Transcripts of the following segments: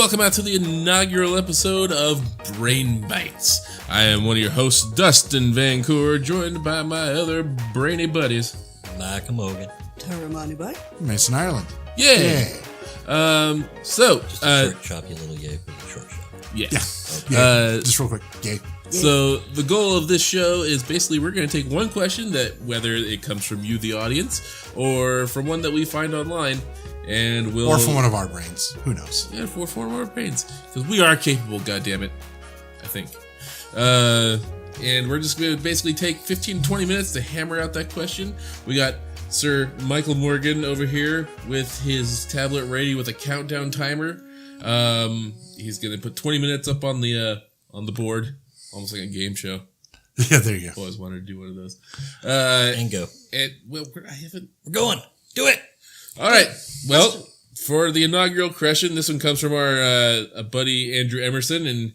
welcome out to the inaugural episode of Brain Bytes. I am one of your hosts, Dustin Vancour, joined by my other brainy buddies. Micah Mogan. Taramani Bay. Mason Ireland. Yay! Just a short choppy little yay for the short shot. Yeah. Yeah. Just real quick. Yay. So the goal of this show is basically we're going to take one question that whether it comes from you, the audience, or from one that we find online, and we'll... Or from one of our brains. Who knows? Yeah, for one of our brains. Because we are capable, goddammit. I think. And we're just going to basically take 15 to 20 minutes to hammer out that question. We got Sir Michael Morgan over here with his tablet ready with a countdown timer. He's going to put 20 minutes up on the board. Almost like a game show. Yeah, there you go. Always wanted to do one of those. And go. And well, we're going. Do it. All right. Well, for the inaugural question, this one comes from our buddy Andrew Emerson, and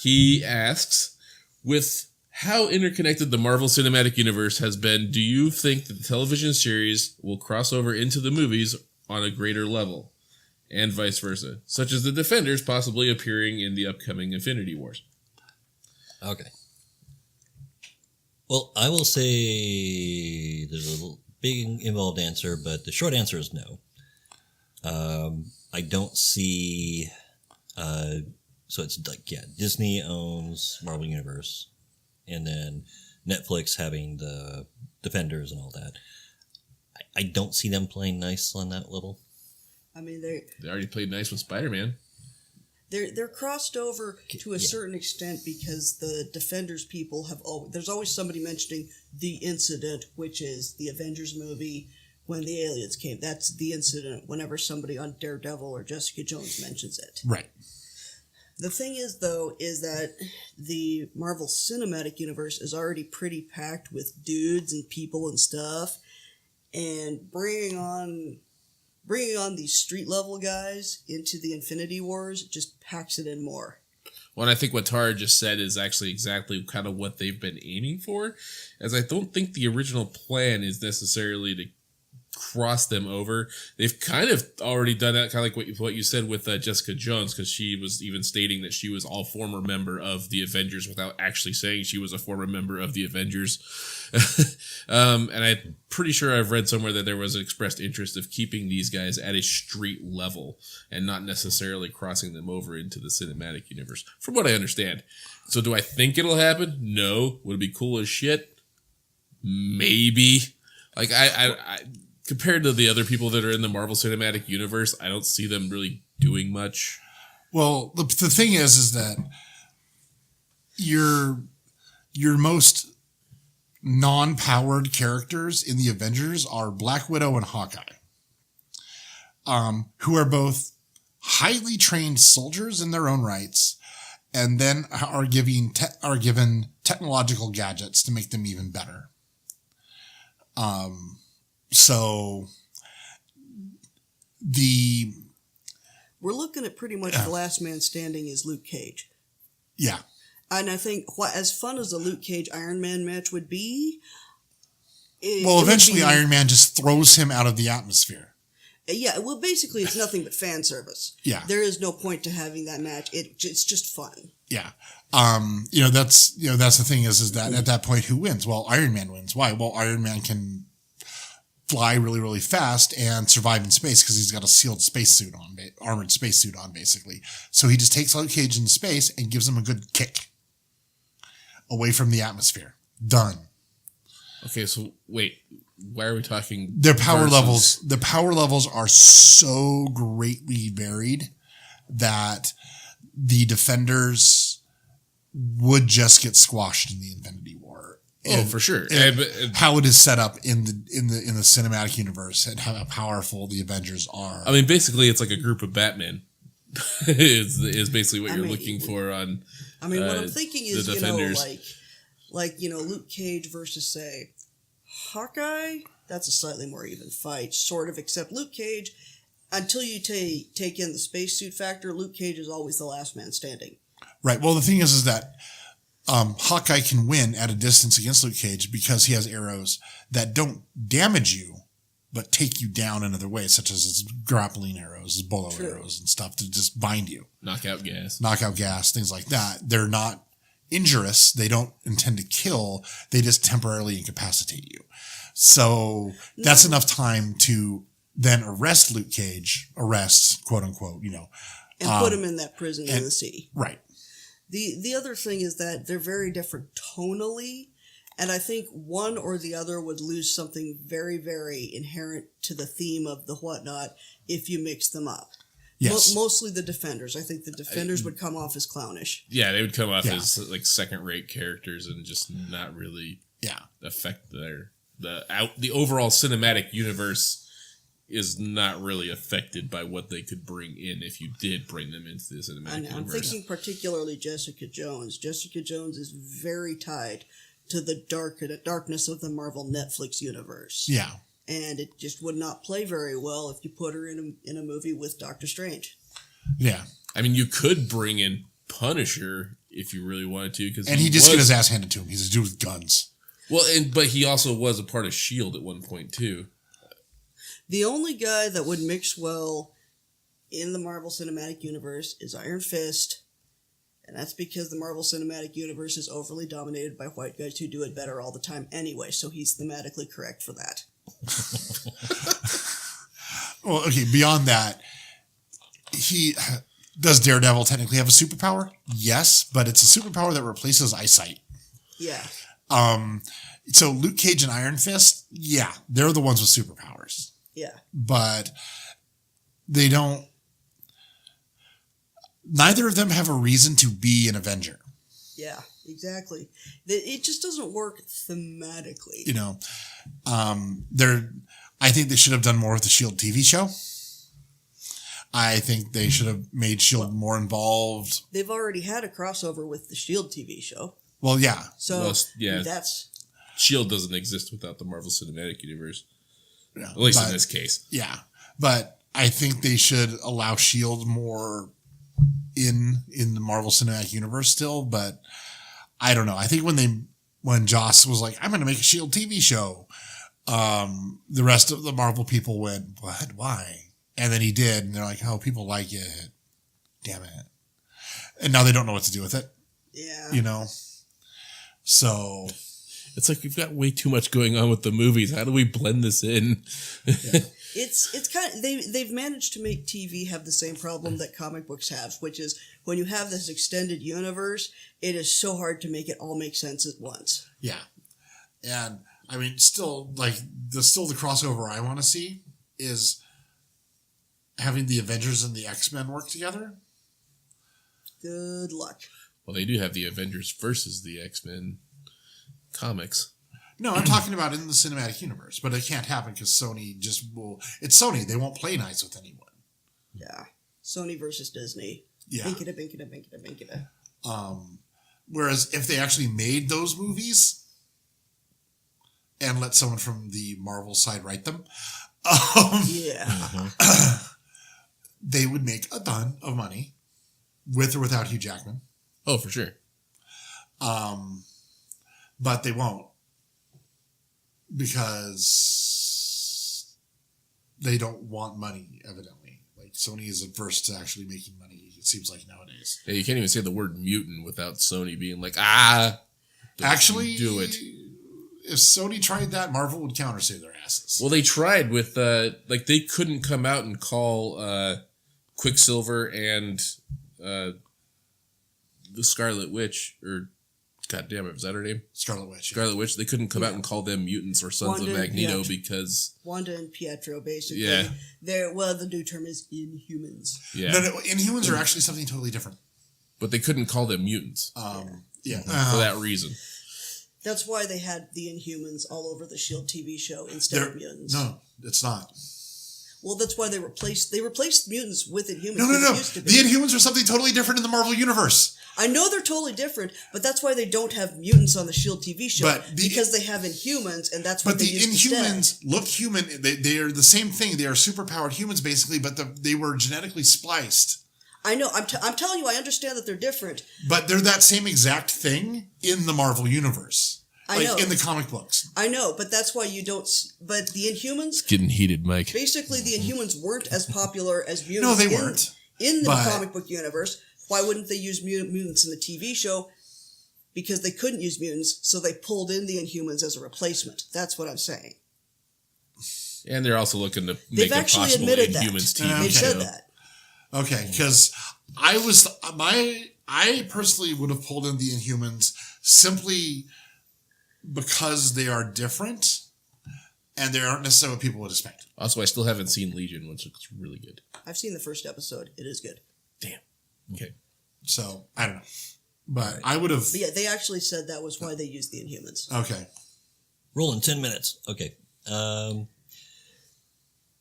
he asks, with how interconnected the Marvel Cinematic Universe has been, do you think that the television series will cross over into the movies on a greater level, and vice versa, such as the Defenders possibly appearing in the upcoming Infinity Wars? Okay. Well, I will say there's a little big involved answer, but the short answer is no. I don't see... so it's like, yeah, Disney owns Marvel Universe, and then Netflix having the Defenders and all that. I don't see them playing nice on that level. I mean, they already played nice with Spider-Man. They're crossed over to a certain extent because the Defenders people have there's always somebody mentioning the incident, which is the Avengers movie when the aliens came. That's the incident whenever somebody on Daredevil or Jessica Jones mentions it. Right. The thing is, though, is that the Marvel Cinematic Universe is already pretty packed with dudes and people and stuff, and bringing on these street-level guys into the Infinity Wars just packs it in more. Well, and I think what Tara just said is actually exactly kind of what they've been aiming for, as I don't think the original plan is necessarily to cross them over. They've kind of already done that, kind of like what you said with Jessica Jones, because she was even stating that she was all former member of the Avengers without actually saying she was a former member of the Avengers. And I'm pretty sure I've read somewhere that there was an expressed interest of keeping these guys at a street level and not necessarily crossing them over into the cinematic universe, from what I understand. So do I think it'll happen? No. Would it be cool as shit? Maybe. Like, I compared to the other people that are in the Marvel Cinematic Universe, I don't see them really doing much. Well, the thing is that your most non-powered characters in the Avengers are Black Widow and Hawkeye, who are both highly trained soldiers in their own rights, and then are given technological gadgets to make them even better. So we're looking at pretty much the last man standing is Luke Cage. Yeah. And I think as fun as a Luke Cage Iron Man match would be... eventually Iron Man just throws him out of the atmosphere. Yeah, well, basically it's nothing but fan service. Yeah. There is no point to having that match. It's just fun. Yeah. That's the thing is that at that point, who wins? Well, Iron Man wins. Why? Well, Iron Man can fly really, really fast and survive in space because he's got a sealed spacesuit on, armored spacesuit on, basically. So he just takes Luke Cage into space and gives him a good kick away from the atmosphere. Done. Okay, so wait, why are we talking? Their power levels are so greatly varied that the Defenders would just get squashed in the Infinity War. For sure. How it is set up in the cinematic universe and how powerful the Avengers are. I mean, basically, it's like a group of Batman. is basically what you're looking for on. I mean, what I'm thinking is, Defenders. Luke Cage versus, say, Hawkeye. That's a slightly more even fight, sort of. Except Luke Cage, until you take in the spacesuit factor, Luke Cage is always the last man standing. Right. Well, the thing is that Hawkeye can win at a distance against Luke Cage because he has arrows that don't damage you, but take you down in other ways, such as grappling arrows, bolo True. arrows, and stuff to just bind you. Knockout gas. Knockout gas, things like that. They're not injurious. They don't intend to kill. They just temporarily incapacitate you. So that's enough time to then arrest Luke Cage, quote unquote, and put him in that prison in the sea. Right. The other thing is that they're very different tonally, and I think one or the other would lose something very, very inherent to the theme of the whatnot if you mix them up. Yes. Mostly the Defenders. I think the Defenders would come off as clownish. Yeah, they would come off as like second-rate characters and just not really affect the overall cinematic universe is not really affected by what they could bring in if you did bring them into the cinematic universe. I'm thinking particularly Jessica Jones. Jessica Jones is very tied to the darkness of the Marvel Netflix universe. Yeah. And it just would not play very well if you put her in a movie with Doctor Strange. Yeah. I mean, you could bring in Punisher if you really wanted to, and he just got his ass handed to him. He's a dude with guns. Well, but he also was a part of S.H.I.E.L.D. at one point too. The only guy that would mix well in the Marvel Cinematic Universe is Iron Fist, and that's because the Marvel Cinematic Universe is overly dominated by white guys who do it better all the time anyway, so he's thematically correct for that. Well, okay, beyond that, does Daredevil technically have a superpower? Yes, but it's a superpower that replaces eyesight. Yeah. So Luke Cage and Iron Fist, they're the ones with superpowers. Yeah. But they don't. Neither of them have a reason to be an Avenger. Yeah, exactly. It just doesn't work thematically. I think they should have done more with the S.H.I.E.L.D. TV show. I think they should have made S.H.I.E.L.D. more involved. They've already had a crossover with the S.H.I.E.L.D. TV show. Well, yeah. So, that's... S.H.I.E.L.D. doesn't exist without the Marvel Cinematic Universe. Yeah, at least in this case. Yeah. But I think they should allow S.H.I.E.L.D. more in the Marvel Cinematic Universe still, but I don't know. I think when Joss was like, I'm going to make a S.H.I.E.L.D. TV show, the rest of the Marvel people went, what? Why? And then he did, and they're like, oh, people like it. Damn it. And now they don't know what to do with it. Yeah. So... It's like we've got way too much going on with the movies. How do we blend this in? Yeah. It's kind of they've managed to make TV have the same problem that comic books have, which is when you have this extended universe, it is so hard to make it all make sense at once. Yeah, and I mean, still the crossover I want to see is having the Avengers and the X-Men work together. Good luck. Well, they do have the Avengers versus the X-Men comics. No, I'm talking about in the cinematic universe, but it can't happen because Sony it's Sony. They won't play nice with anyone. Yeah. Sony versus Disney. Yeah. Binkita. Whereas if they actually made those movies and let someone from the Marvel side write them, they would make a ton of money with or without Hugh Jackman. Oh, for sure. But they won't because they don't want money, evidently. Like Sony is averse to actually making money, it seems like nowadays. Yeah, you can't even say the word mutant without Sony being like, actually do it. If Sony tried that, Marvel would countersave their asses. Well, they tried with, they couldn't come out and call Quicksilver and the Scarlet Witch, or God damn it, was that her name? Scarlet Witch. Yeah. Scarlet Witch. They couldn't come out and call them mutants or Sons of Magneto because... Wanda and Pietro, basically. Yeah. The new term is Inhumans. Yeah. No, Inhumans are actually something totally different. But they couldn't call them mutants. For that reason. That's why they had the Inhumans all over the S.H.I.E.L.D. TV show instead of mutants. No, it's not. Well, that's why they replaced mutants with Inhumans. No. The Inhumans are something totally different in the Marvel Universe. I know they're totally different, but that's why they don't have mutants on the S.H.I.E.L.D. TV show. Because they have Inhumans, and that's what they use instead. But the Inhumans look human. They are the same thing. They are superpowered humans, basically, but they were genetically spliced. I know. I'm telling you, I understand that they're different. But they're that same exact thing in the Marvel Universe. I like know. in the comic books. I know, but that's why you don't. But the Inhumans, Getting heated, Mike. basically, the Inhumans weren't as popular as mutants. No, they weren't. In the But- comic book universe. Why wouldn't they use mutants in the TV show? Because they couldn't use mutants, so they pulled in the Inhumans as a replacement. That's what I'm saying. And they're also looking to They've make a actually possible admitted that. Inhumans TV They've show. said that. Okay, because I personally would have pulled in the Inhumans simply because they are different and they aren't necessarily what people would expect. Also, I still haven't seen Legion, which looks really good. I've seen the first episode. It is good. Damn. Okay. So I don't know, but I would have. But yeah, they actually said that was why they used the Inhumans. Okay, Rolling 10 minutes. Okay.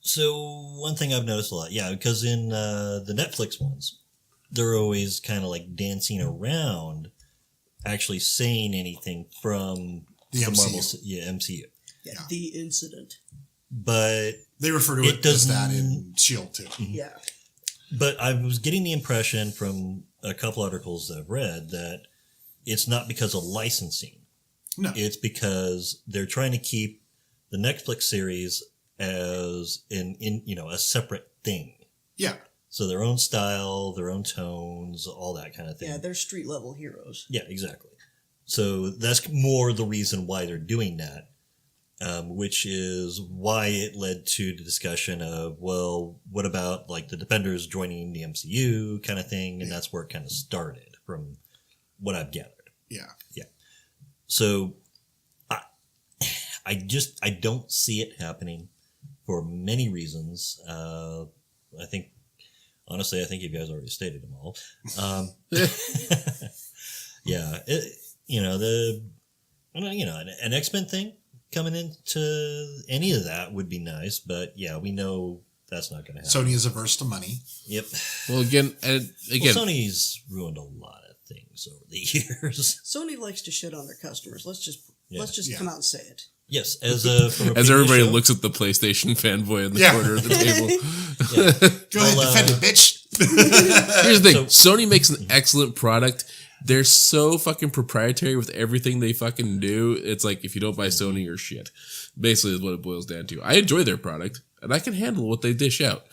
So one thing I've noticed a lot, because in the Netflix ones, they're always kind of like dancing around actually saying anything from The MCU. Marvel, MCU. Yeah, the incident. But they refer to It it as doesn't- that in Shield too. Yeah. But I was getting the impression from a couple articles that I've read that it's not because of licensing. No, It's because they're trying to keep the Netflix series as a separate thing. yeah, So their own style, their own tones, all that kind of thing. Yeah, they're street level heroes. Yeah, exactly. So that's more the reason why they're doing that, which is why it led to the discussion of, well, what about like the Defenders joining the MCU kind of thing? And that's where it kind of started from what I've gathered. yeah. So I don't see it happening for many reasons. Honestly, I think you guys already stated them all. An X-Men thing coming into any of that would be nice, but yeah, we know that's not going to happen. Sony is averse to money. Yep. Well, again, Sony's ruined a lot of things over the years. Sony likes to shit on their customers. Let's just Yeah. come out and say it. Yes, from a as previous everybody show- looks at the PlayStation fanboy in the Yeah. corner of the table. Go ahead, defend it, bitch. Here's the thing: Sony makes an excellent product. They're so fucking proprietary with everything they fucking do. It's like if you don't buy Sony, you're shit. Basically, is what it boils down to. I enjoy their product, and I can handle what they dish out.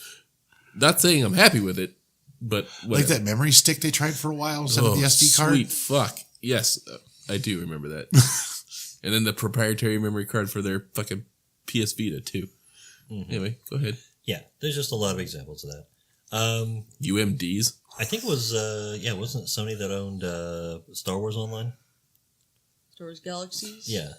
Not saying I'm happy with it, but Like whatever. that memory stick they tried for a while instead of the SD card. Sweet fuck. Yes, I do remember that. And then the proprietary memory card for their fucking PS Vita, too. Anyway, go ahead. Yeah, there's just a lot of examples of that. UMDs. I think it was, wasn't it Sony that owned Star Wars Online? Star Wars Galaxies? Yeah.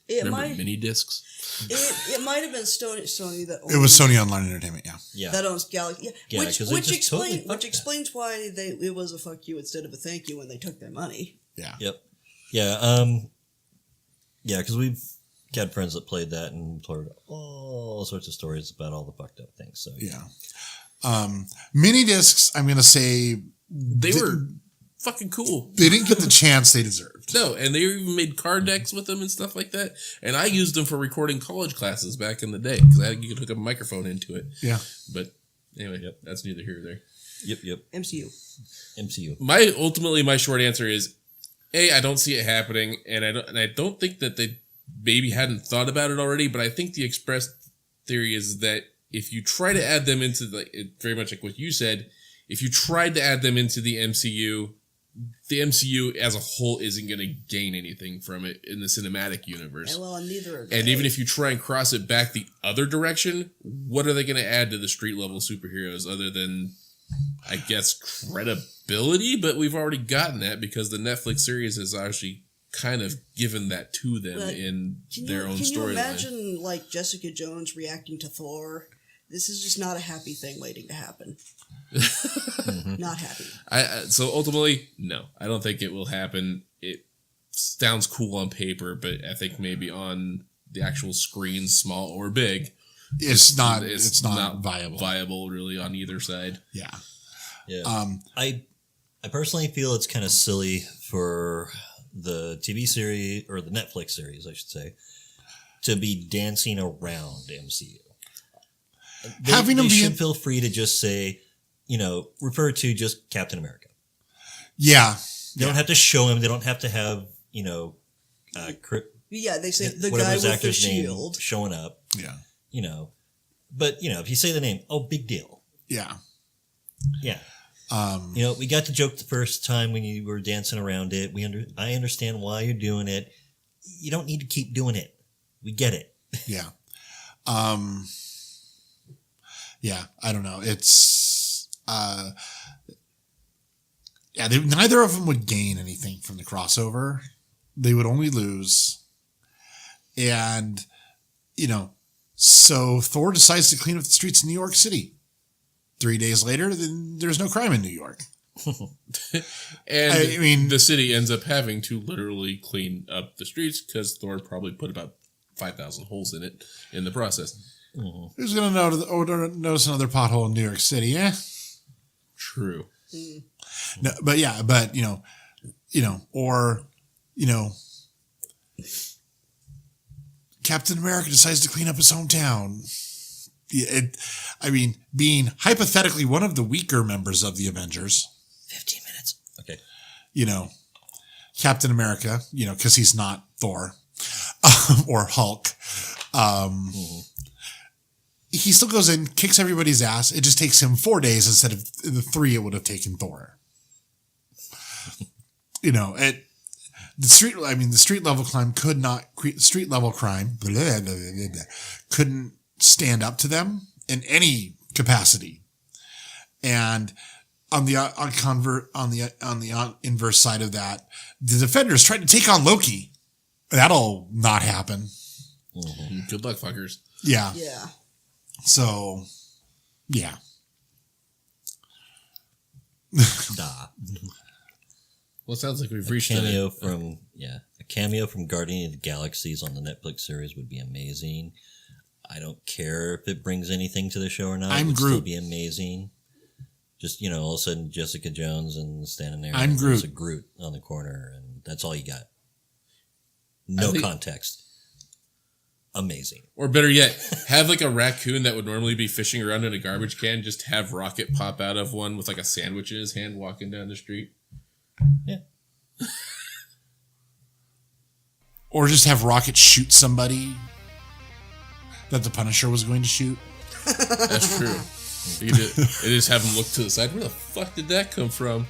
It Remember might mini discs? it might have been Sony that It was Sony Online Entertainment, yeah. Yeah. that owns Galaxy. Yeah, which 'cause they which just totally explains fucked that. why it was a fuck you instead of a thank you when they took their money. Yeah. Yep. Yeah. Because we've got friends that played that and told all sorts of stories about all the fucked up things. So Yeah. Mini discs, I'm going to say They were fucking cool. they didn't get the chance they deserved. No, and they even made card decks with them and stuff like that. And I used them for recording college classes back in the day because you could hook a microphone into it. Yeah. But anyway, that's neither here nor there. Yep. MCU. MCU. My short answer is, I don't see it happening, and I don't think that they maybe hadn't thought about it already. But I think the expressed theory is that if you try to add them into very much like what you said, if you tried to add them into the MCU as a whole isn't going to gain anything from it in the cinematic universe. Well, and neither are And they. even if you try and cross it back the other direction, what are they going to add to the street level superheroes other than, I guess, credibility? But we've already gotten that because the Netflix series has actually kind of given that to them But in their own Can you storyline. imagine like Jessica Jones reacting to Thor? This is just not a happy thing waiting to happen. Not happy. So ultimately, no, I don't think it will happen. It sounds cool on paper, but I think maybe on the actual screen, small or big, It's not viable. Viable really on either side. Yeah. Yeah. I personally feel it's kind of silly for the TV series or the Netflix series, I should say, to be dancing around MCU. Having them they be should feel free to just say, refer to just Captain America. Yeah. They don't have to show him. They don't have to have, Yeah, they say the whatever guy his with the actor's name shield. showing up. Yeah. You know, but if you say the name, oh, big deal. Yeah. Yeah. We got the joke the first time when you were dancing around it. I understand why you're doing it. You don't need to keep doing it. We get it. Yeah. Yeah, I don't know. It's neither of them would gain anything from the crossover. They would only lose. And so Thor decides to clean up the streets in New York City. 3 days later, then there's no crime in New York. And I mean, the city ends up having to literally clean up the streets because Thor probably put about 5,000 holes in it in the process. Mm-hmm. Who's going to notice another pothole in New York City? Yeah, true. No, but Captain America decides to clean up his hometown. Being hypothetically one of the weaker members of the Avengers. 15 minutes. Okay. Captain America, because he's not Thor or Hulk. He still goes in, kicks everybody's ass. It just takes him 4 days instead of the 3 it would have taken Thor. The street level crime couldn't stand up to them in any capacity. And on the inverse side of that, the Defenders tried to take on Loki. That'll not happen. Mm-hmm. Good luck, fuckers. Yeah. Yeah. So, yeah. Nah. Well, it sounds like we've reached a cameo from Guardian of the Galaxies on the Netflix series would be amazing. I don't care if it brings anything to the show or not. It would still be amazing. Just, all of a sudden Jessica Jones and standing there. I'm Groot. There's a Groot on the corner and that's all you got. No context. Amazing. Or better yet, have like a raccoon that would normally be fishing around in a garbage can, just have Rocket pop out of one with like a sandwich in his hand walking down the street. Yeah. Or just have Rocket shoot somebody that the Punisher was going to shoot. That's true. You just have him look to the side. Where the fuck did that come from?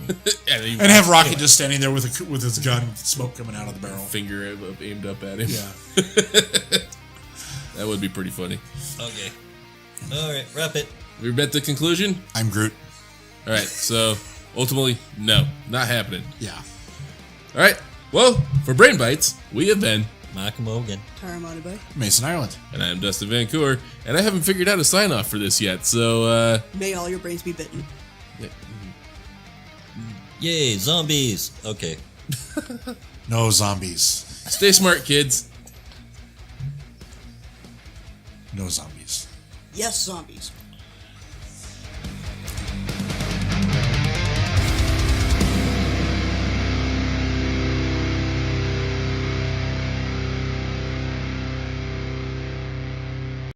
and have Rocket just standing there with his gun, with smoke coming out of the barrel, finger aimed up at him. Yeah, that would be pretty funny. Okay, all right, wrap it. We bet the conclusion. I'm Groot. All right, so ultimately, no, not happening. Yeah. All right. Well, for Brain Bites, we have been Mark Mogan, Tara Montebay, Mason Ireland, and I'm Dustin Vancouver, and I haven't figured out a sign off for this yet. So, may all your brains be bitten. Yay, zombies. Okay. No zombies. Stay smart, kids. No zombies. Yes, zombies.